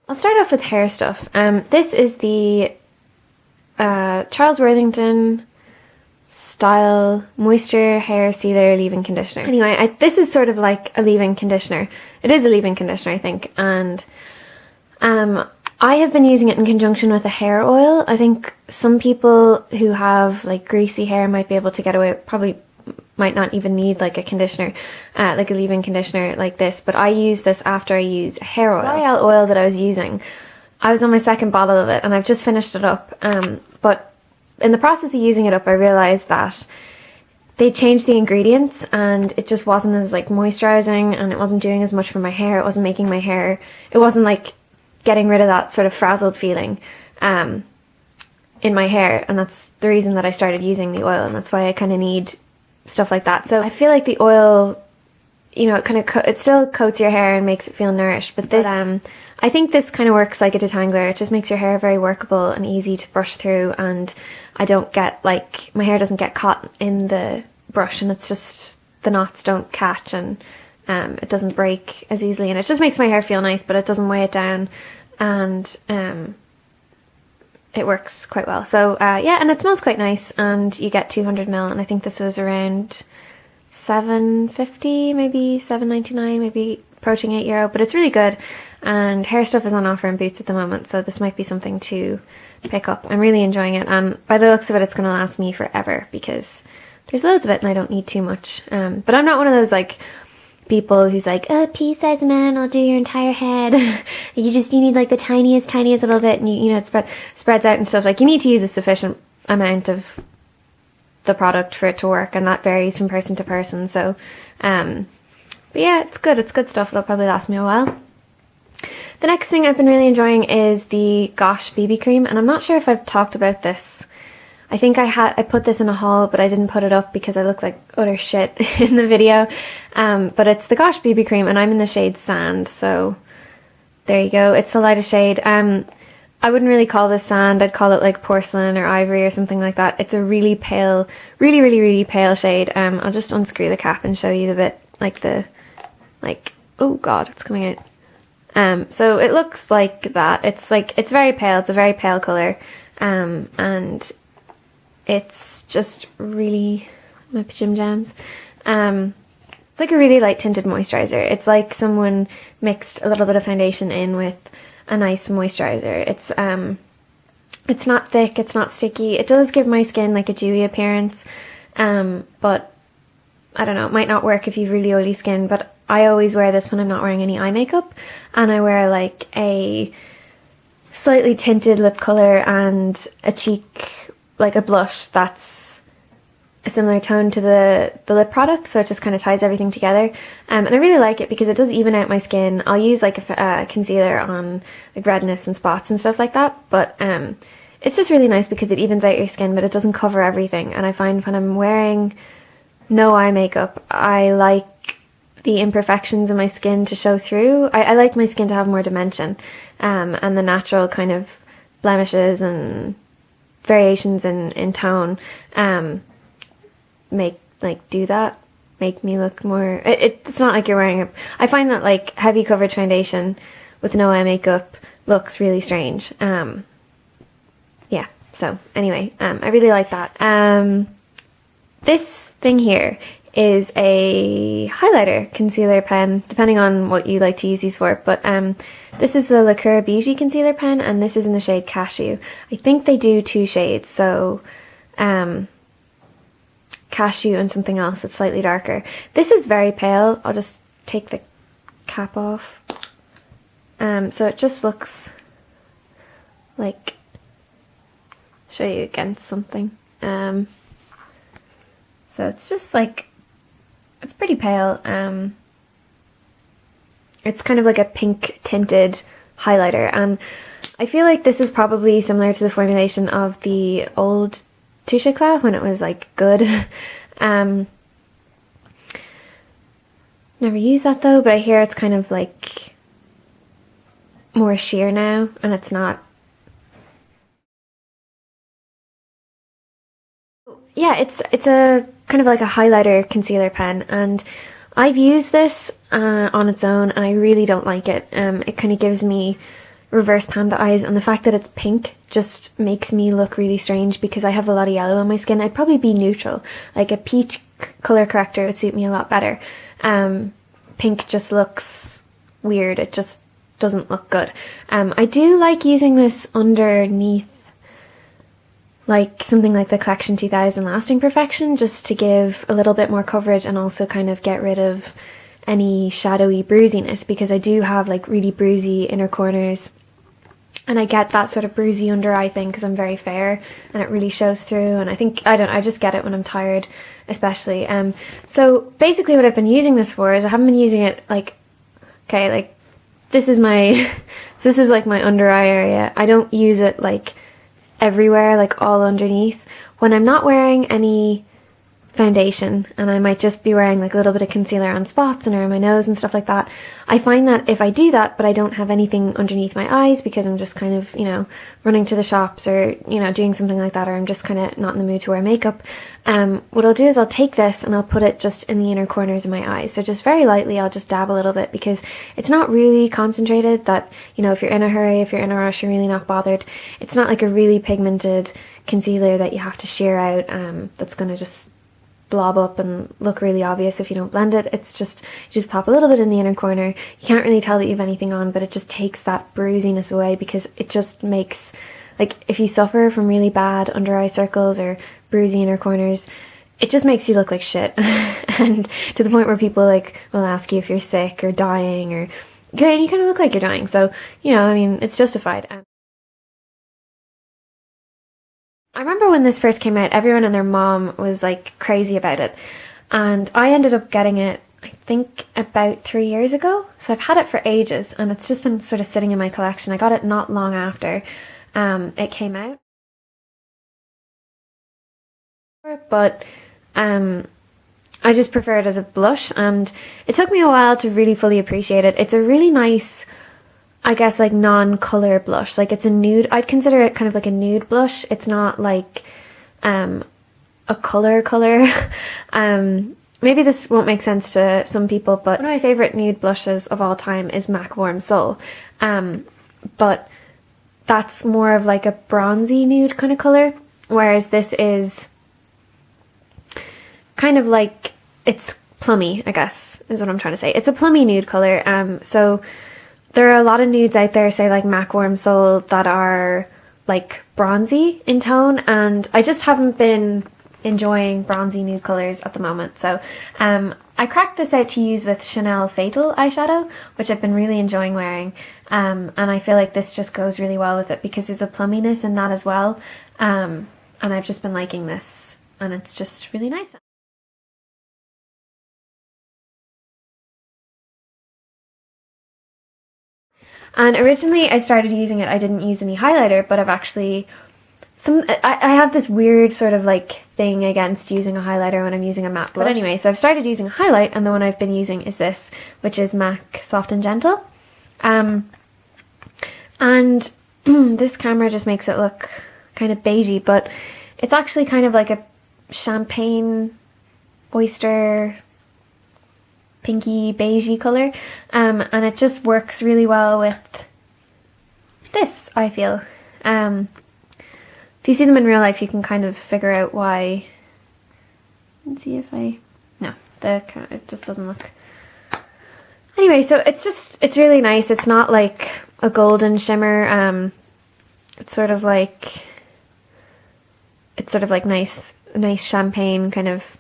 I'll start off with hair stuff. This is the Charles Worthington Style Moisture Hair Sealer Leave-In Conditioner. Anyway, this is sort of like a leave-in conditioner. It is a leave-in conditioner, I think, and I have been using it in conjunction with a hair oil. I think some people who have like greasy hair might be able to get away, probably might not even need like a conditioner, like a leave-in conditioner like this, but I use this after I use hair oil. The L'Oreal oil that I was using, I was on my second bottle of it and I've just finished it up, but in the process of using it up I realised that they changed the ingredients and it just wasn't as like moisturising, and it wasn't doing as much for my hair. It wasn't making my hair, it wasn't like getting rid of that sort of frazzled feeling in my hair, and that's the reason that I started using the oil, and that's why I kind of need stuff like that. So I feel like the oil, you know, it kind of it still coats your hair and makes it feel nourished, but this I think this kind of works like a detangler. It just makes your hair very workable and easy to brush through, and I don't get like, my hair doesn't get caught in the brush, and it's just, the knots don't catch, and it doesn't break as easily, and it just makes my hair feel nice, but it doesn't weigh it down, and it works quite well. So yeah, and it smells quite nice, and you get 200 ml, and I think this was around $7.50, maybe $7.99, maybe approaching €8, but it's really good. And hair stuff is on offer in Boots at the moment, so this might be something to pick up. I'm really enjoying it, and by the looks of it, it's going to last me forever because there's loads of it and I don't need too much. But I'm not one of those like people who's like, oh, pea-sized amount, I'll do your entire head. you need like the tiniest little bit, and you know, it spreads out and stuff. Like, you need to use a sufficient amount of the product for it to work, and that varies from person to person. So but yeah, it's good stuff. It'll probably last me a while. The next thing I've been really enjoying is the Gosh BB cream, and I'm not sure if I've talked about this. I think I put this in a haul, but I didn't put it up because I look like utter shit in the video. But it's the Gosh BB cream, and I'm in the shade Sand, so there you go. It's the lightest shade. I wouldn't really call this sand. I'd call it like porcelain or ivory or something like that. It's a really pale, really pale shade. I'll just unscrew the cap and show you the bit, oh god, it's coming out. So it looks like that. It's very pale. It's a very pale colour. And it's just really, my Pajim Jams. It's like a really light tinted moisturiser. It's like someone mixed a little bit of foundation in with a nice moisturiser. It's not thick, it's not sticky. It does give my skin like a dewy appearance, but I don't know, it might not work if you've really oily skin, but I always wear this when I'm not wearing any eye makeup, and I wear like a slightly tinted lip colour and a cheek, like a blush that's a similar tone to the lip product, so it just kind of ties everything together. And I really like it because it does even out my skin. I'll use like a concealer on like redness and spots and stuff like that, but it's just really nice because it evens out your skin, but it doesn't cover everything. And I find when I'm wearing no eye makeup, I like the imperfections in my skin to show through. I like my skin to have more dimension, and the natural kind of blemishes and variations in tone make me look more, it's not like you're wearing I find that like heavy coverage foundation with no eye makeup looks really strange. Yeah, so anyway, I really like that. This thing here is a highlighter concealer pen, depending on what you like to use these for, but this is the Lacura Beauty concealer pen, and this is in the shade Cashew. I think they do two shades, so Cashew and something else that's slightly darker. This is very pale. I'll just take the cap off. So it just looks like, show you against something. So it's just like, it's pretty pale. It's kind of like a pink tinted highlighter, and I feel like this is probably similar to the formulation of the old Touche Eclat when it was like good. Never used that though, but I hear it's kind of like more sheer now, and it's not. Yeah, it's a kind of like a highlighter concealer pen, and I've used this on its own, and I really don't like it. It kind of gives me reverse panda eyes, and the fact that it's pink just makes me look really strange because I have a lot of yellow on my skin. I'd probably be neutral, like a peach colour corrector would suit me a lot better. Pink just looks weird, it just doesn't look good. I do like using this underneath like something like the Collection 2000 Lasting Perfection, just to give a little bit more coverage and also kind of get rid of any shadowy bruisiness, because I do have like really bruisey inner corners, and I get that sort of bruisey under eye thing because I'm very fair and it really shows through, and I just get it when I'm tired especially. So basically what I've been using this for is I haven't been using it like, okay, like this is my so this is like my under eye area. I don't use it like everywhere, like all underneath. When I'm not wearing any foundation and I might just be wearing like a little bit of concealer on spots and around my nose and stuff like that, I find that if I do that but I don't have anything underneath my eyes because I'm just kind of, you know, running to the shops or, you know, doing something like that, or I'm just kind of not in the mood to wear makeup, what I'll do is I'll take this and I'll put it just in the inner corners of my eyes. So just very lightly I'll just dab a little bit, because it's not really concentrated, that, you know, if you're in a hurry, if you're in a rush, you're really not bothered. It's not like a really pigmented concealer that you have to sheer out, that's going to just blob up and look really obvious if you don't blend it. It's just, you just pop a little bit in the inner corner. You can't really tell that you have anything on, but it just takes that bruisiness away, because it just makes, like, if you suffer from really bad under eye circles or bruisey inner corners, it just makes you look like shit. And to the point where people like will ask you if you're sick or dying, or you kind of look like you're dying. So, you know, I mean, it's justified. I remember when this first came out, everyone and their mom was like crazy about it, and I ended up getting it, I think, about 3 years ago. So I've had it for ages, and it's just been sort of sitting in my collection. I got it not long after it came out, but I just prefer it as a blush, and it took me a while to really fully appreciate it. It's a really nice, I guess, like non-colour blush. Like, it's a nude. I'd consider it kind of like a nude blush. It's not like a colour. Maybe this won't make sense to some people, but one of my favourite nude blushes of all time is MAC Warm Soul. But that's more of like a bronzy nude kind of colour, whereas this is kind of like, it's plummy, I guess, is what I'm trying to say. It's a plummy nude colour. So there are a lot of nudes out there, say like MAC Warm Soul, that are like bronzy in tone, and I just haven't been enjoying bronzy nude colours at the moment. So I cracked this out to use with Chanel Fatal eyeshadow, which I've been really enjoying wearing, and I feel like this just goes really well with it because there's a plumminess in that as well, and I've just been liking this, and it's just really nice. And originally I started using it, I didn't use any highlighter, but I've actually, I have this weird sort of like thing against using a highlighter when I'm using a matte blush. But anyway, so I've started using a highlight, and the one I've been using is this, which is MAC Soft and Gentle. And this camera just makes it look kind of beigey, but it's actually kind of like a champagne oyster pinky beigey colour, and it just works really well with this, I feel. If you see them in real life, you can kind of figure out why. Let's see if I, no, it just doesn't look. Anyway, so it's really nice. It's not like a golden shimmer. It's sort of like nice champagne kind of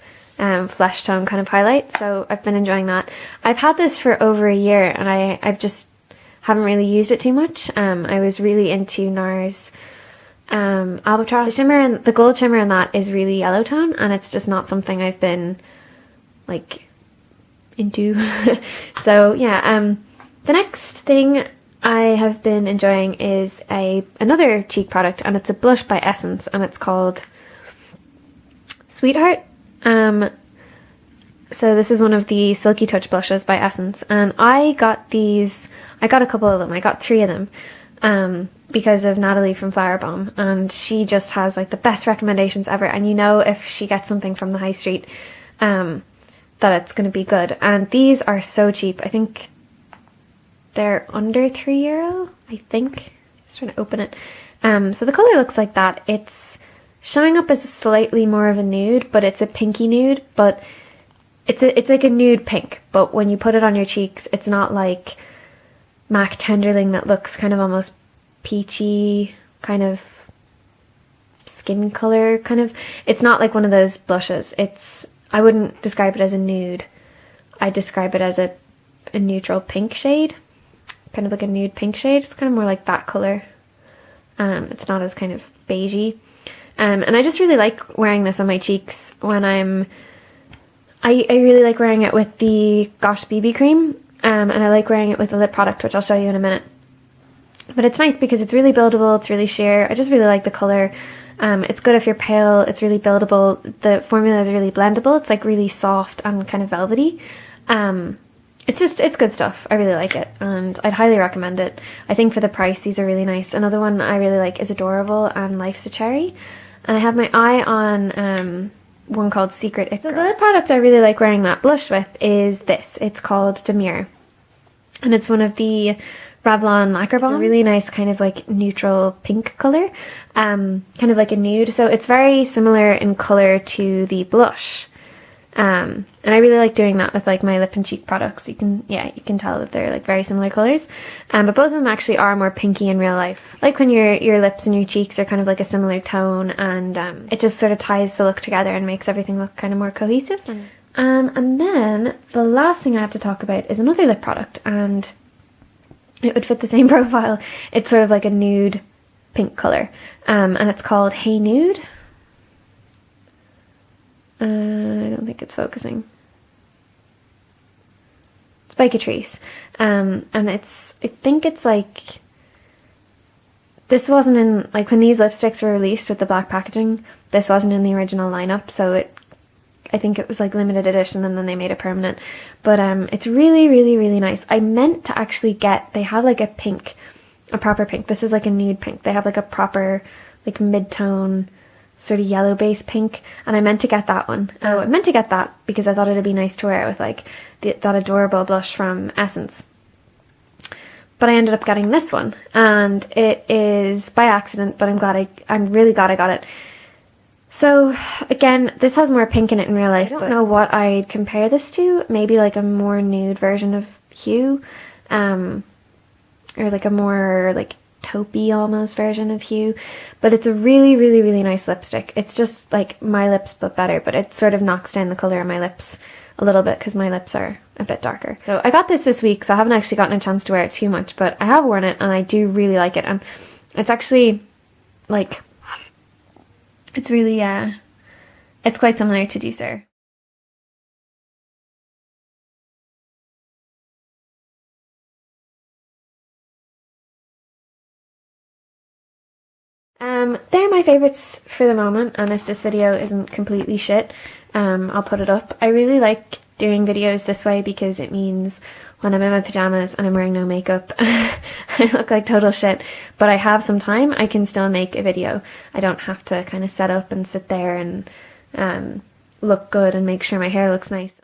flesh tone kind of highlight, so I've been enjoying that. I've had this for over a year, and I've just haven't really used it too much. I was really into NARS Albatross. The shimmer and the gold shimmer in that is really yellow tone, and it's just not something I've been like into. So yeah, the next thing I have been enjoying is another cheek product, and it's a blush by Essence, and it's called Sweetheart. So this is one of the Silky Touch blushes by Essence, and I got a couple of them. I got 3 of them because of Natalie from Flower Bomb, and she just has like the best recommendations ever, and you know if she gets something from the high street that it's going to be good. And these are so cheap. I think they're under €3, I I think. Just trying to open it. So the colour looks like that. It's showing up as slightly more of a nude, but it's a pinky nude, but it's like a nude pink, but when you put it on your cheeks, it's not like MAC Tenderling that looks kind of almost peachy, kind of skin colour, kind of. It's not like one of those blushes. I wouldn't describe it as a nude. I describe it as a neutral pink shade, kind of like a nude pink shade. It's kind of more like that colour. It's not as kind of beigey. And I just really like wearing this on my cheeks when I really like wearing it with the Gosh BB cream, and I like wearing it with the lip product, which I'll show you in a minute. But it's nice because it's really buildable, it's really sheer. I just really like the colour. It's good if you're pale, it's really buildable. The formula is really blendable. It's like really soft and kind of velvety. It's good stuff. I really like it and I'd highly recommend it. I think for the price, these are really nice. Another one I really like is Adorable and Life's a Cherry. And I have my eye on one called Secret It Girl. So the other product I really like wearing that blush with is this. It's called Demure. And it's one of the Revlon Lacquer Bombs. It's a really nice kind of like neutral pink colour. Kind of like a nude. So it's very similar in colour to the blush. And I really like doing that with like my lip and cheek products. You can tell that they're like very similar colours. But both of them actually are more pinky in real life. Like when your lips and your cheeks are kind of like a similar tone, and it just sort of ties the look together and makes everything look kind of more cohesive. And then the last thing I have to talk about is another lip product, and it would fit the same profile. It's sort of like a nude pink colour. And it's called Hey Nude. I don't think it's focusing. It's by Catrice. And I think it's like, this wasn't in, like when these lipsticks were released with the black packaging, this wasn't in the original lineup, so I think it was like limited edition and then they made it permanent. But it's really, really, really nice. I meant to actually they have like a proper pink. This is like a nude pink. They have like a proper like mid-tone sort of yellow base pink, and I meant to get that one. So I meant to get that because I thought it'd be nice to wear it with like that Adorable blush from Essence. But I ended up getting this one, and it is by accident, but I'm really glad I got it. So again, this has more pink in it in real life. I don't know what I'd compare this to. Maybe like a more nude version of Hue, or like a more like taupey almost version of Hue. But it's a really, really, really nice lipstick. It's just like my lips but better, but it sort of knocks down the colour of my lips a little bit because my lips are a bit darker. So I got this week, so I haven't actually gotten a chance to wear it too much, but I have worn it and I do really like it. And it's actually like, it's really, it's quite similar to Juicer. They're my favourites for the moment, and if this video isn't completely shit, I'll put it up. I really like doing videos this way because it means when I'm in my pyjamas and I'm wearing no makeup, I look like total shit, but I have some time, I can still make a video. I don't have to kind of set up and sit there and look good and make sure my hair looks nice.